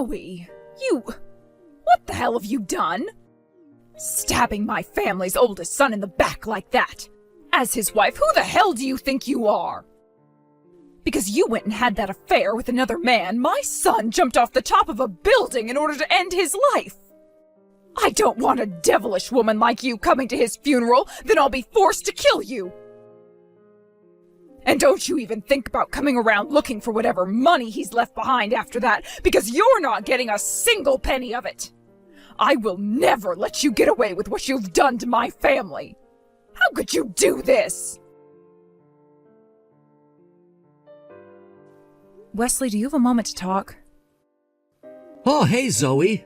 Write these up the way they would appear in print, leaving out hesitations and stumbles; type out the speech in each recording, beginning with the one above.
Zoe! What the hell have you done? Stabbing my family's oldest son in the back like that! As his wife, who the hell do you think you are? Because you went and had that affair with another man, my son jumped off the top of a building in order to end his life! I don't want a devilish woman like you coming to his funeral, then I'll be forced to kill you! And don't you even think about coming around looking for whatever money he's left behind after that, because you're not getting a single penny of it! I will never let you get away with what you've done to my family! How could you do this? Wesley, do you have a moment to talk? Oh, hey, Zoe.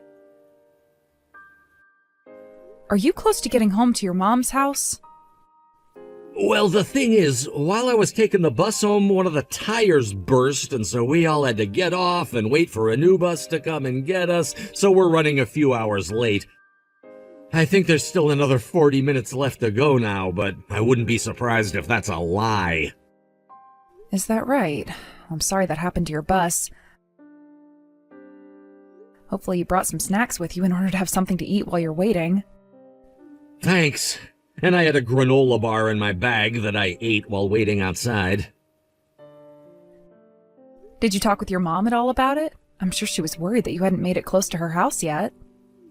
Are you close to getting home to your mom's house? Well, the thing is, while I was taking the bus home, one of the tires burst, and so we all had to get off and wait for a new bus to come and get us, so we're running a few hours late. I think there's still another 40 minutes left to go now, but I wouldn't be surprised if that's a lie. Is that right? I'm sorry that happened to your bus. Hopefully you brought some snacks with you in order to have something to eat while you're waiting. Thanks. And I had a granola bar in my bag that I ate while waiting outside. Did you talk with your mom at all about it? I'm sure she was worried that you hadn't made it close to her house yet.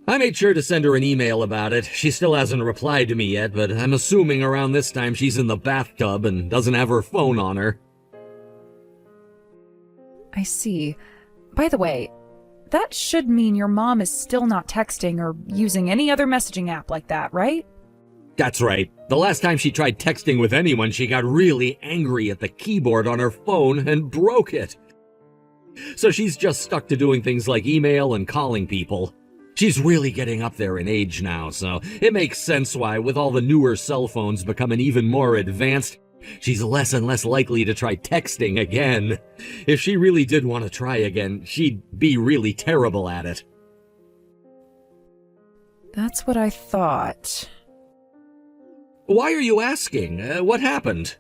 I made sure to send her an email about it. She still hasn't replied to me yet, but I'm assuming around this time she's in the bathtub and doesn't have her phone on her. I see. By the way, that should mean your mom is still not texting or using any other messaging app like that, right? That's right. The last time she tried texting with anyone, she got really angry at the keyboard on her phone and broke it. So she's just stuck to doing things like email and calling people. She's really getting up there in age now, so it makes sense why, with all the newer cell phones becoming even more advanced, she's less and less likely to try texting again. If she really did want to try again, she'd be really terrible at it. That's what I thought. Why are you asking? What happened?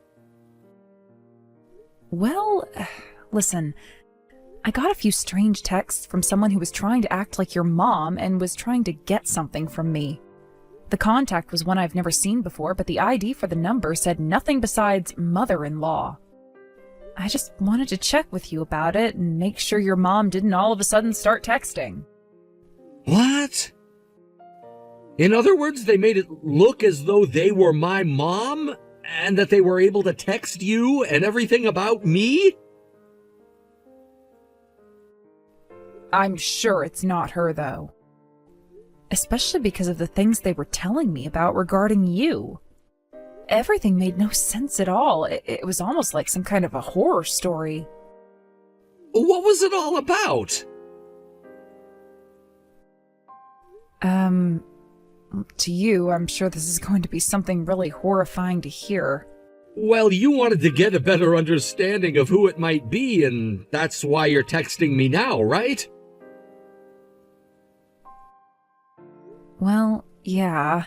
Well, listen, I got a few strange texts from someone who was trying to act like your mom and was trying to get something from me. The contact was one I've never seen before, but the ID for the number said nothing besides mother-in-law. I just wanted to check with you about it and make sure your mom didn't all of a sudden start texting. What? In other words, they made it look as though they were my mom, and that they were able to text you and everything about me? I'm sure it's not her, though. Especially because of the things they were telling me about regarding you. Everything made no sense at all. It was almost like some kind of a horror story. What was it all about? To you, I'm sure this is going to be something really horrifying to hear. Well, you wanted to get a better understanding of who it might be, and that's why you're texting me now, right? Well, yeah.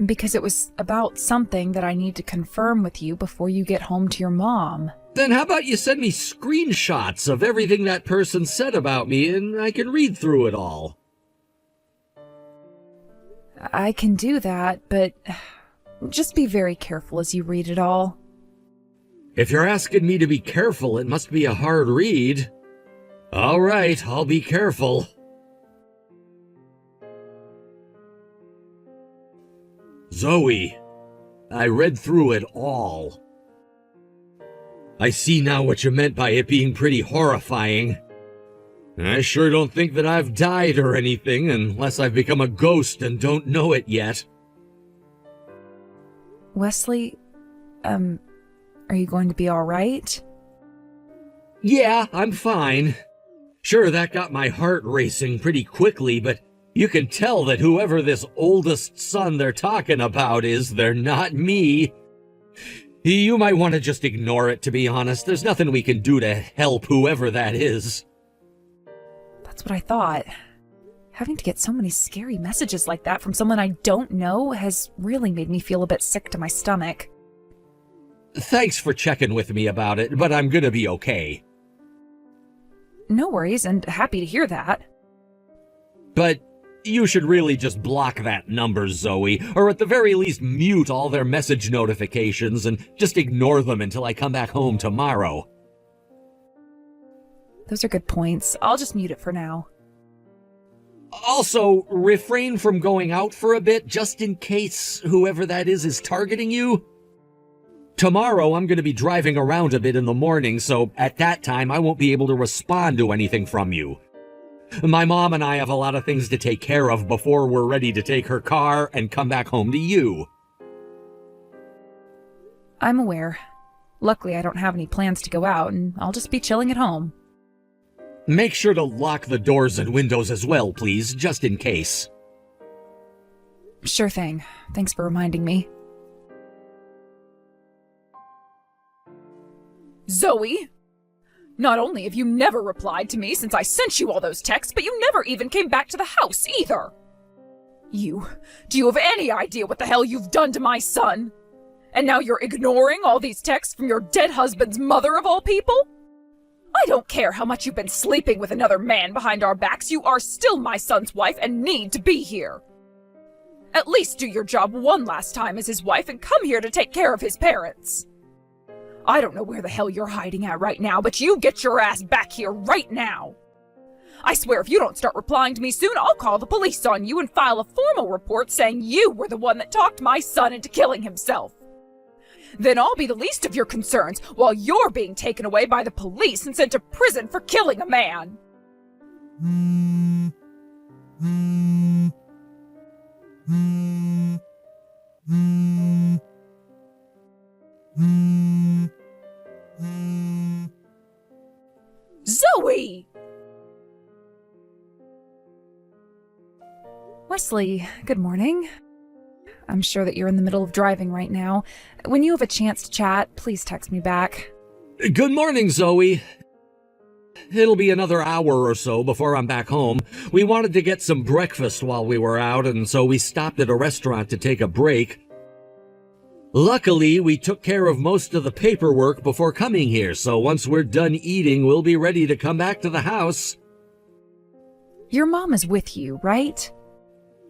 Because it was about something that I need to confirm with you before you get home to your mom. Then how about you send me screenshots of everything that person said about me, and I can read through it all. I can do that, but just be very careful as you read it all. If you're asking me to be careful, it must be a hard read. All right, I'll be careful. Zoe, I read through it all. I see now what you meant by it being pretty horrifying. I sure don't think that I've died or anything unless I've become a ghost and don't know it yet. Wesley, are you going to be all right? Yeah, I'm fine. Sure, that got my heart racing pretty quickly, but you can tell that whoever this oldest son they're talking about is, they're not me. You might want to just ignore it, to be honest. There's nothing we can do to help whoever that is. That's what I thought. Having to get so many scary messages like that from someone I don't know has really made me feel a bit sick to my stomach. Thanks for checking with me about it, but I'm gonna be okay. No worries, and happy to hear that. But you should really just block that number, Zoe, or at the very least mute all their message notifications and just ignore them until I come back home tomorrow. Those are good points. I'll just mute it for now. Also, refrain from going out for a bit just in case whoever that is targeting you. Tomorrow I'm going to be driving around a bit in the morning, so at that time I won't be able to respond to anything from you. My mom and I have a lot of things to take care of before we're ready to take her car and come back home to you. I'm aware. Luckily, I don't have any plans to go out, and I'll just be chilling at home. Make sure to lock the doors and windows as well, please, just in case. Sure thing. Thanks for reminding me. Zoe! Not only have you never replied to me since I sent you all those texts, but you never even came back to the house, either! Do you have any idea what the hell you've done to my son? And now you're ignoring all these texts from your dead husband's mother of all people? I don't care how much you've been sleeping with another man behind our backs, you are still my son's wife and need to be here. At least do your job one last time as his wife and come here to take care of his parents. I don't know where the hell you're hiding at right now, but you get your ass back here right now. I swear if you don't start replying to me soon, I'll call the police on you and file a formal report saying you were the one that talked my son into killing himself. Then I'll be the least of your concerns while you're being taken away by the police and sent to prison for killing a man. Zoe! Wesley, good morning. I'm sure that you're in the middle of driving right now. When you have a chance to chat, please text me back. Good morning, Zoe. It'll be another hour or so before I'm back home. We wanted to get some breakfast while we were out, and so we stopped at a restaurant to take a break. Luckily, we took care of most of the paperwork before coming here, so once we're done eating, we'll be ready to come back to the house. Your mom is with you, right?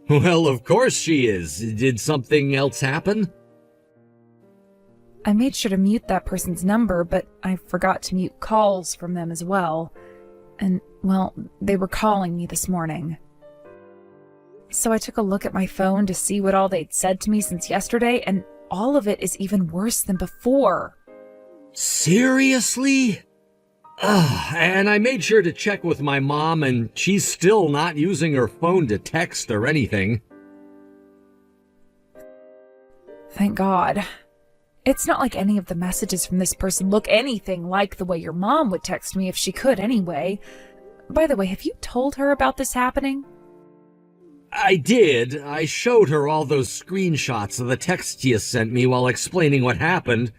Well, of course she is. Did something else happen? I made sure to mute that person's number, but I forgot to mute calls from them as well. And, well, they were calling me this morning. So I took a look at my phone to see what all they'd said to me since yesterday, and all of it is even worse than before. Seriously? And I made sure to check with my mom, and she's still not using her phone to text or anything. Thank God. It's not like any of the messages from this person look anything like the way your mom would text me if she could anyway. By the way, have you told her about this happening? I did. I showed her all those screenshots of the texts you sent me while explaining what happened.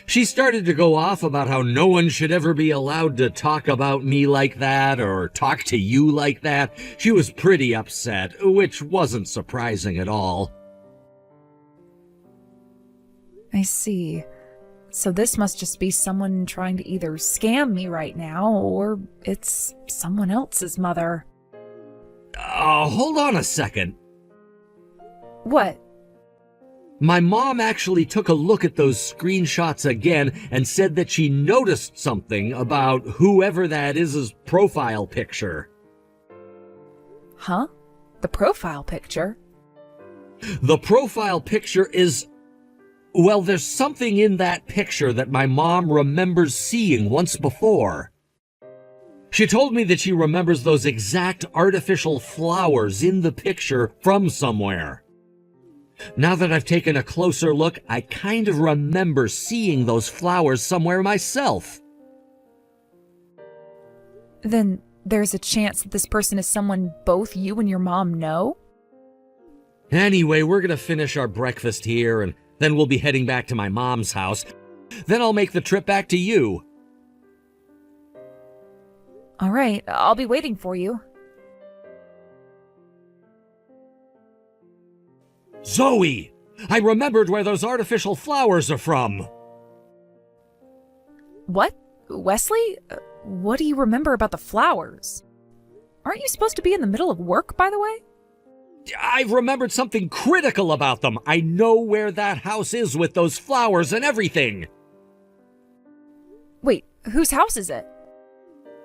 She started to go off about how no one should ever be allowed to talk about me like that or talk to you like that. She was pretty upset, which wasn't surprising at all. I see. So this must just be someone trying to either scam me right now, or it's someone else's mother. Hold on a second. What? My mom actually took a look at those screenshots again and said that she noticed something about whoever that is' profile picture. Huh? The profile picture? The profile picture is... Well, there's something in that picture that my mom remembers seeing once before. She told me that she remembers those exact artificial flowers in the picture from somewhere. Now that I've taken a closer look, I kind of remember seeing those flowers somewhere myself. Then there's a chance that this person is someone both you and your mom know? Anyway, we're gonna finish our breakfast here, and then we'll be heading back to my mom's house. Then I'll make the trip back to you. All right, I'll be waiting for you. Zoe! I remembered where those artificial flowers are from! What? Wesley? What do you remember about the flowers? Aren't you supposed to be in the middle of work, by the way? I've remembered something critical about them. I know where that house is with those flowers and everything. Wait, whose house is it?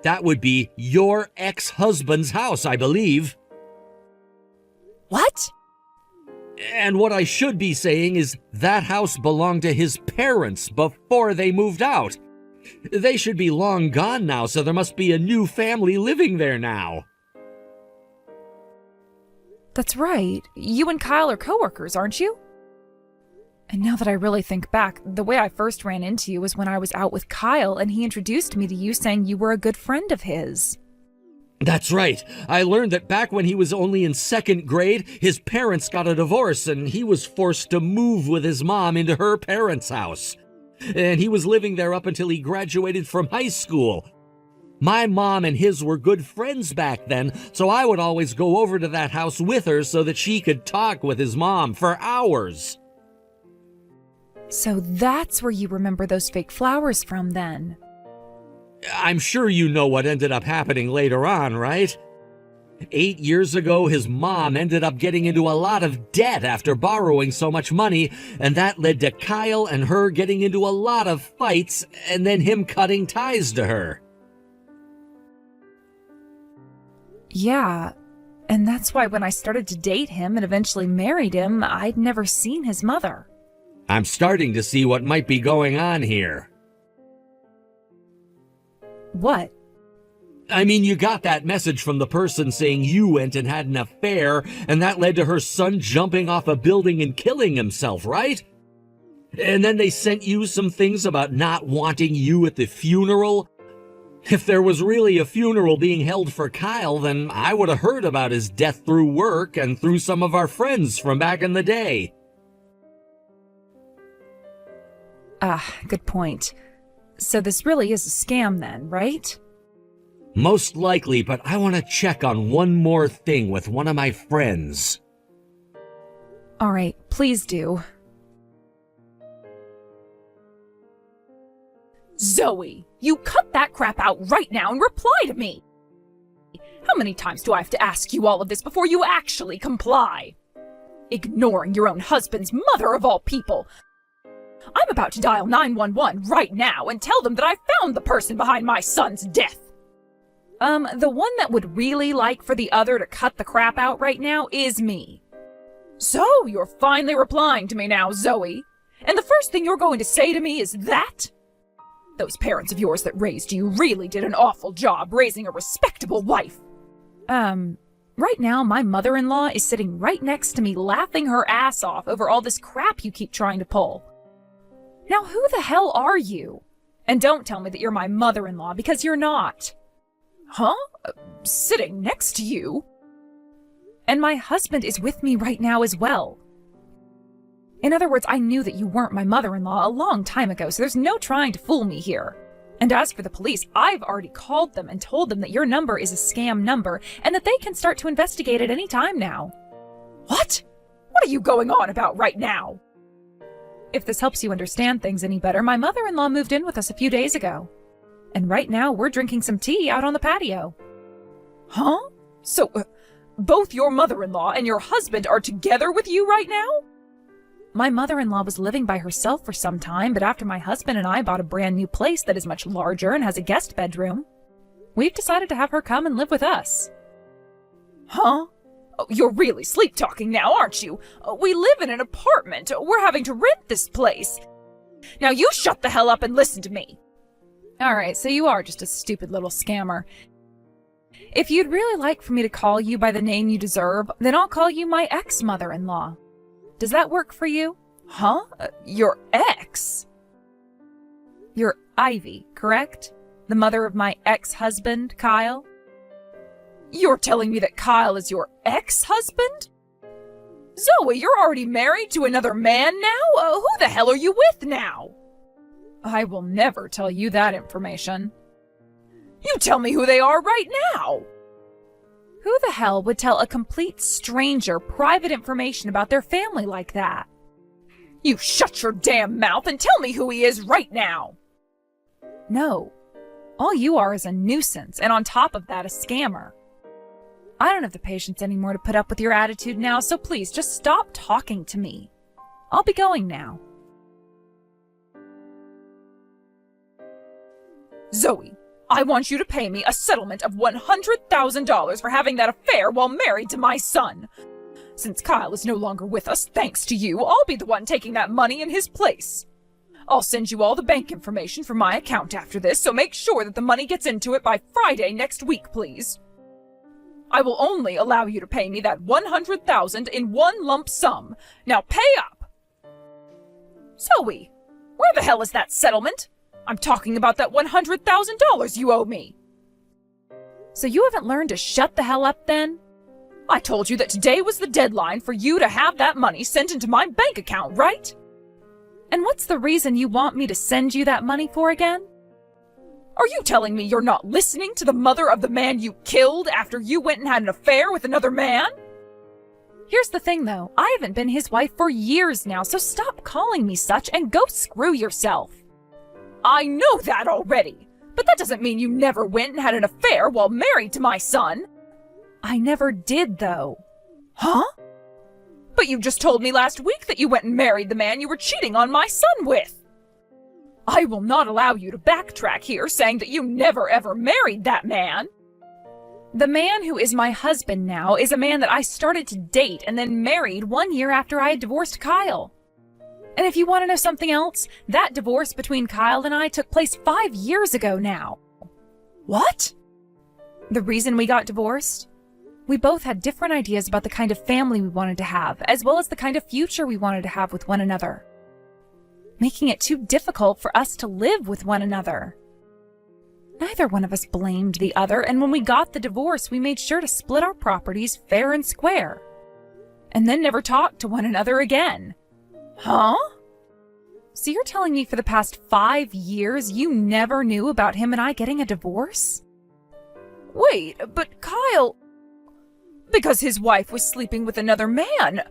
That would be your ex-husband's house, I believe. What? And what I should be saying is that house belonged to his parents before they moved out. They should be long gone now, so there must be a new family living there now. That's right. You and Kyle are coworkers, aren't you? And now that I really think back, the way I first ran into you was when I was out with Kyle and he introduced me to you saying you were a good friend of his. That's right. I learned that back when he was only in second grade, his parents got a divorce and he was forced to move with his mom into her parents' house. And he was living there up until he graduated from high school. My mom and his were good friends back then, so I would always go over to that house with her so that she could talk with his mom for hours. So that's where you remember those fake flowers from then. I'm sure you know what ended up happening later on, right? 8 years ago, his mom ended up getting into a lot of debt after borrowing so much money, and that led to Kyle and her getting into a lot of fights, and then him cutting ties to her. Yeah, and that's why when I started to date him and eventually married him, I'd never seen his mother. I'm starting to see what might be going on here. What? I mean, you got that message from the person saying you went and had an affair, and that led to her son jumping off a building and killing himself, right? And then they sent you some things about not wanting you at the funeral. If there was really a funeral being held for Kyle, then I would have heard about his death through work and through some of our friends from back in the day. Good point. So this really is a scam then, right? Most likely, but I want to check on one more thing with one of my friends. All right, please do. Zoe, you cut that crap out right now and reply to me! How many times do I have to ask you all of this before you actually comply? Ignoring your own husband's mother of all people. I'm about to dial 911 right now and tell them that I found the person behind my son's death. The one that would really like for the other to cut the crap out right now is me. So, you're finally replying to me now, Zoe. And the first thing you're going to say to me is that? Those parents of yours that raised you really did an awful job raising a respectable wife. Right now my mother-in-law is sitting right next to me laughing her ass off over all this crap you keep trying to pull. Now who the hell are you? And don't tell me that you're my mother-in-law, because you're not. Huh? Sitting next to you? And my husband is with me right now as well. In other words, I knew that you weren't my mother-in-law a long time ago, so there's no trying to fool me here. And as for the police, I've already called them and told them that your number is a scam number and that they can start to investigate at any time now. What? What are you going on about right now? If this helps you understand things any better, my mother-in-law moved in with us a few days ago. And right now we're drinking some tea out on the patio. Huh? So, both your mother-in-law and your husband are together with you right now? My mother-in-law was living by herself for some time, but after my husband and I bought a brand new place that is much larger and has a guest bedroom, we've decided to have her come and live with us. Huh? Oh, you're really sleep-talking now, aren't you? We live in an apartment. We're having to rent this place. Now you shut the hell up and listen to me. Alright, so you are just a stupid little scammer. If you'd really like for me to call you by the name you deserve, then I'll call you my ex-mother-in-law. Does that work for you? Huh? Your ex? You're Ivy, correct? The mother of my ex-husband, Kyle? You're telling me that Kyle is your ex-husband? Zoe, you're already married to another man now? Who the hell are you with now? I will never tell you that information. You tell me who they are right now! Who the hell would tell a complete stranger private information about their family like that? You shut your damn mouth and tell me who he is right now! No. All you are is a nuisance, and on top of that, a scammer. I don't have the patience anymore to put up with your attitude now, so please just stop talking to me. I'll be going now. Zoe, I want you to pay me a settlement of $100,000 for having that affair while married to my son. Since Kyle is no longer with us, thanks to you, I'll be the one taking that money in his place. I'll send you all the bank information for my account after this, so make sure that the money gets into it by Friday next week, please. I will only allow you to pay me that $100,000 in one lump sum. Now pay up! Zoe, where the hell is that settlement? I'm talking about that $100,000 you owe me. So you haven't learned to shut the hell up then? I told you that today was the deadline for you to have that money sent into my bank account, right? And what's the reason you want me to send you that money for again? Are you telling me you're not listening to the mother of the man you killed after you went and had an affair with another man? Here's the thing though, I haven't been his wife for years now, so stop calling me such and go screw yourself. I know that already, but that doesn't mean you never went and had an affair while married to my son. I never did though. Huh? But you just told me last week that you went and married the man you were cheating on my son with. I will not allow you to backtrack here saying that you never ever married that man. The man who is my husband now is a man that I started to date and then married 1 year after I had divorced Kyle. And if you want to know something else, that divorce between Kyle and I took place 5 years ago now. What? The reason we got divorced? We both had different ideas about the kind of family we wanted to have, as well as the kind of future we wanted to have with one another, making it too difficult for us to live with one another. Neither one of us blamed the other, and when we got the divorce, we made sure to split our properties fair and square, and then never talked to one another again. Huh? So you're telling me for the past 5 years you never knew about him and I getting a divorce? Wait, but Kyle... Because his wife was sleeping with another man.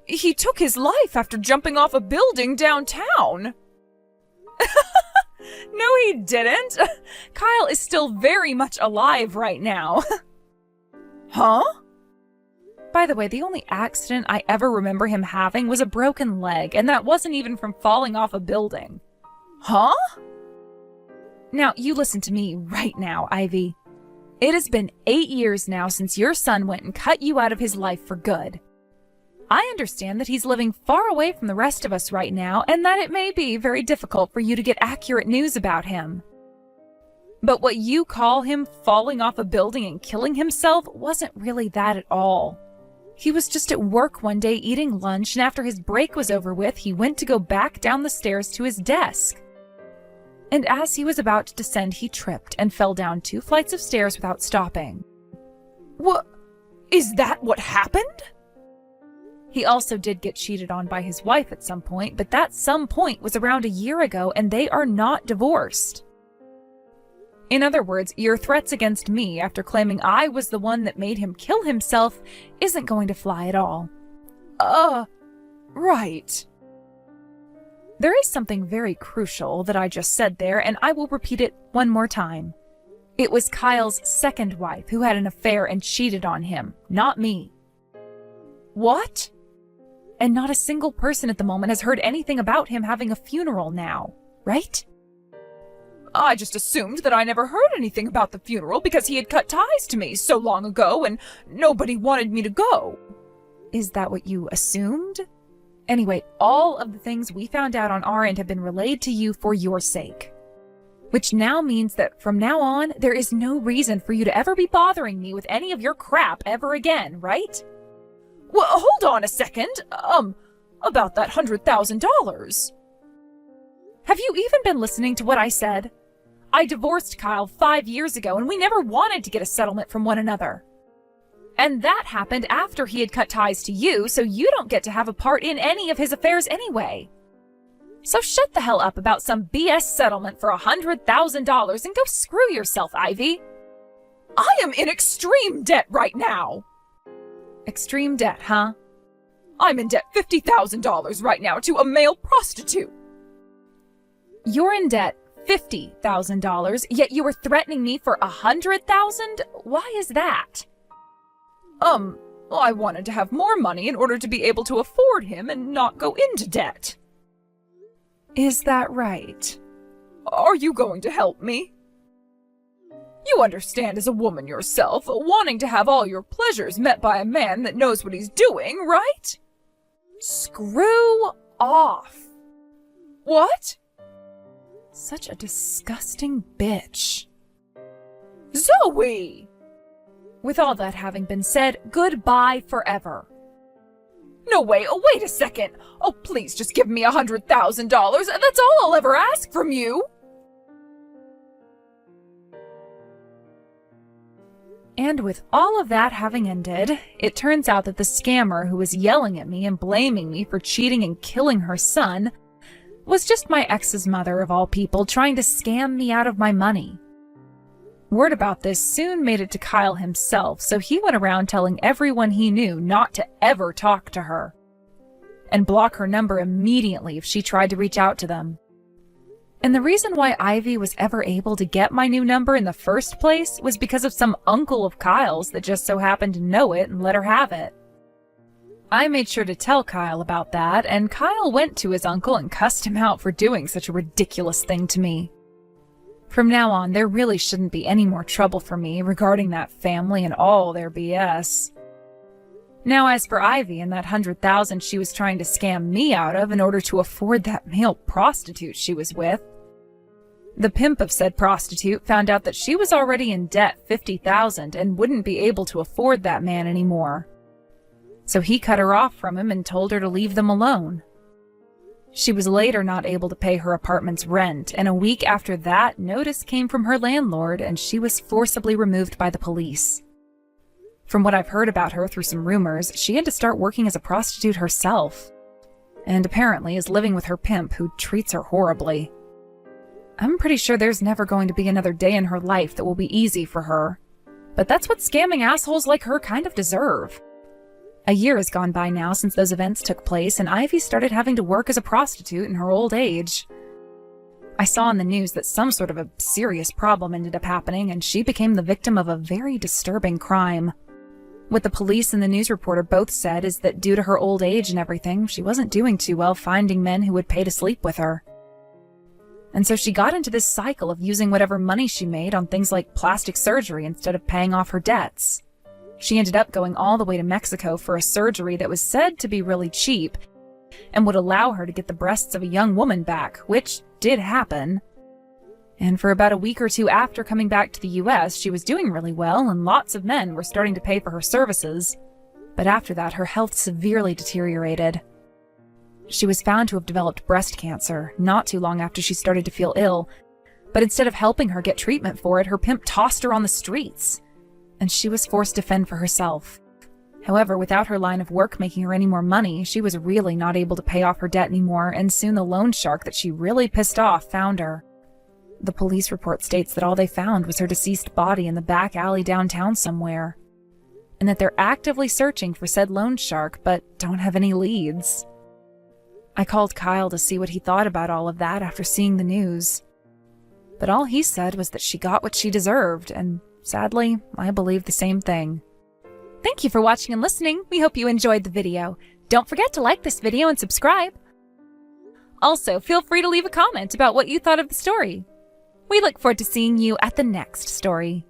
He took his life after jumping off a building downtown. No, he didn't. Kyle is still very much alive right now. Huh? By the way, the only accident I ever remember him having was a broken leg, and that wasn't even from falling off a building. Huh? Now, you listen to me right now, Ivy. It has been 8 years now since your son went and cut you out of his life for good. I understand that he's living far away from the rest of us right now, and that it may be very difficult for you to get accurate news about him. But what you call him falling off a building and killing himself wasn't really that at all. He was just at work one day eating lunch, and after his break was over with, he went to go back down the stairs to his desk. And as he was about to descend, he tripped and fell down 2 flights of stairs without stopping. What? Is that what happened? He also did get cheated on by his wife at some point, but that some point was around a year ago, and they are not divorced. In other words, your threats against me after claiming I was the one that made him kill himself isn't going to fly at all. Right. There is something very crucial that I just said there, and I will repeat it one more time. It was Kyle's second wife who had an affair and cheated on him, not me. What? And not a single person at the moment has heard anything about him having a funeral now, right? I just assumed that I never heard anything about the funeral because he had cut ties to me so long ago and nobody wanted me to go. Is that what you assumed? Anyway, all of the things we found out on our end have been relayed to you for your sake. Which now means that from now on, there is no reason for you to ever be bothering me with any of your crap ever again, right? Well, hold on a second. About that $100,000. Have you even been listening to what I said? I divorced Kyle 5 years ago, and we never wanted to get a settlement from one another. And that happened after he had cut ties to you, so you don't get to have a part in any of his affairs anyway. So shut the hell up about some BS settlement for $100,000 and go screw yourself, Ivy. I am in extreme debt right now. Extreme debt, huh? I'm in debt $50,000 right now to a male prostitute. You're in debt $50,000, yet you were threatening me for $100,000? Why is that? I wanted to have more money in order to be able to afford him and not go into debt. Is that right? Are you going to help me? You understand as a woman yourself, wanting to have all your pleasures met by a man that knows what he's doing, right? Screw off. What? Such a disgusting bitch. Zoe! With all that having been said, goodbye forever. No way, wait a second. Oh, please just give me $100,000. That's all I'll ever ask from you. And with all of that having ended, it turns out that the scammer who was yelling at me and blaming me for cheating and killing her son was just my ex's mother of all people trying to scam me out of my money. Word about this soon made it to Kyle himself, so he went around telling everyone he knew not to ever talk to her and block her number immediately if she tried to reach out to them. And the reason why Ivy was ever able to get my new number in the first place was because of some uncle of Kyle's that just so happened to know it and let her have it. I made sure to tell Kyle about that, and Kyle went to his uncle and cussed him out for doing such a ridiculous thing to me. From now on, there really shouldn't be any more trouble for me regarding that family and all their BS. Now, as for Ivy and that $100,000 she was trying to scam me out of in order to afford that male prostitute she was with, the pimp of said prostitute found out that she was already in debt $50,000 and wouldn't be able to afford that man anymore. So he cut her off from him and told her to leave them alone. She was later not able to pay her apartment's rent, and a week after that, notice came from her landlord and she was forcibly removed by the police. From what I've heard about her through some rumors, she had to start working as a prostitute herself, and apparently is living with her pimp who treats her horribly. I'm pretty sure there's never going to be another day in her life that will be easy for her, but that's what scamming assholes like her kind of deserve. A year has gone by now since those events took place, and Ivy started having to work as a prostitute in her old age. I saw in the news that some sort of a serious problem ended up happening, and she became the victim of a very disturbing crime. What the police and the news reporter both said is that due to her old age and everything, she wasn't doing too well finding men who would pay to sleep with her. And so she got into this cycle of using whatever money she made on things like plastic surgery instead of paying off her debts. She ended up going all the way to Mexico for a surgery that was said to be really cheap and would allow her to get the breasts of a young woman back, which did happen. And for about a week or two after coming back to the US, she was doing really well and lots of men were starting to pay for her services. But after that, her health severely deteriorated. She was found to have developed breast cancer not too long after she started to feel ill, but instead of helping her get treatment for it, her pimp tossed her on the streets, and she was forced to fend for herself. However, without her line of work making her any more money, she was really not able to pay off her debt anymore, and soon the loan shark that she really pissed off found her. The police report states that all they found was her deceased body in the back alley downtown somewhere, and that they're actively searching for said loan shark, but don't have any leads. I called Kyle to see what he thought about all of that after seeing the news, but all he said was that she got what she deserved, and sadly, I believe the same thing. Thank you for watching and listening. We hope you enjoyed the video. Don't forget to like this video and subscribe. Also, feel free to leave a comment about what you thought of the story. We look forward to seeing you at the next story.